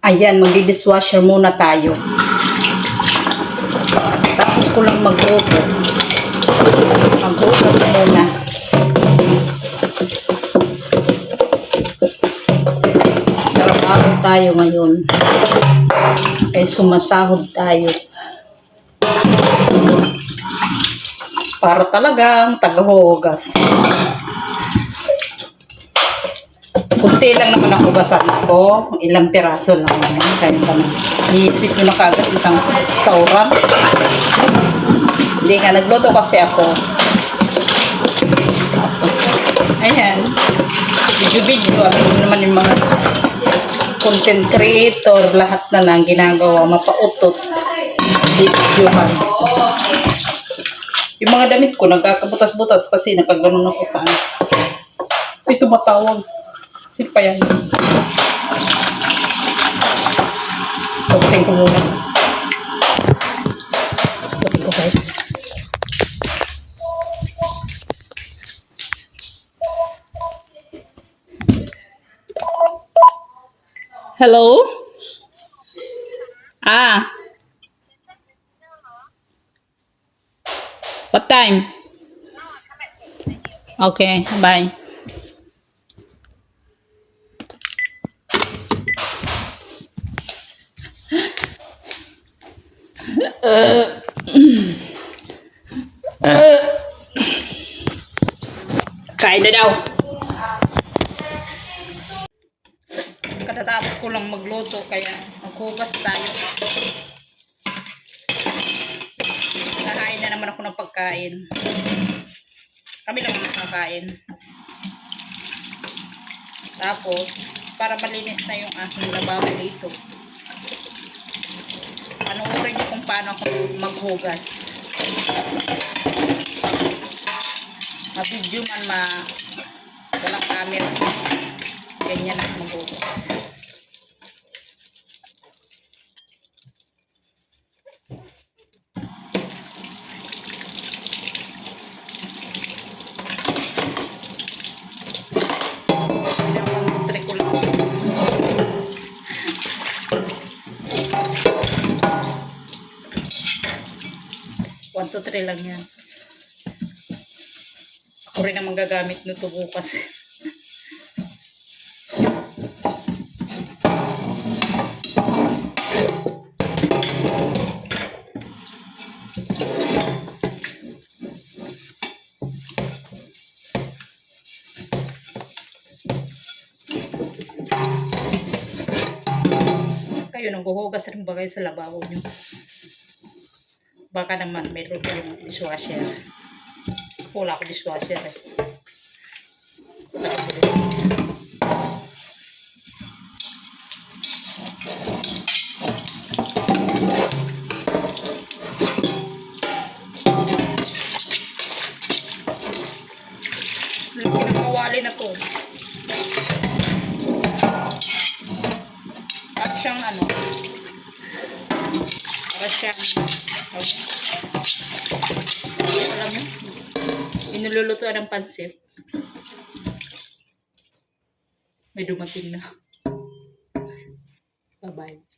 Ayan, magdi-dishwasher muna tayo. Tapos ko lang magluto. Maghugas muna. Trabaho tayo ngayon. Ay sumasahod tayo. Para talagang tagahugas. Kunti lang naman ang hugasan ko. Ilang piraso lang naman. Kaya pa na. Iisip ko na kagad isang restaurant. Hindi nga, nagluto kasi ako. Tapos, ayan. Video-video. Ano naman yung mga content creator. Lahat na lang ginagawa. Mapautot. Videohan. Yung mga damit ko, nagkakabutas-butas kasi nakaganon ako sa ano. Ito matawag. Sino pa yan? Sagutin ko muna. Sagutin ko guys. Hello? What time? Okay, bye. Kain na daw. Katatapos ko lang magluto kaya maghugas tayo. Nakain na naman ako ng pagkain. Kami lang nakakain. Tapos, para malinis na yung aking lababo dito. Panoorin niyo kung paano ako maghugas. Ma-video man walang camera. Ganyan ako maghugas. One, two, three lang yan. Ako rin ang magagamit nito bukas. Kayo nanghuhugas rin ba kayo sa lababo nyo? Baka naman meron yung dishwasher. Wala ako dishwasher eh. Pinakawali na to. At siyang ano. Para siyang alam mo, inululutuan ng pansit. May dumating na. Bye-bye.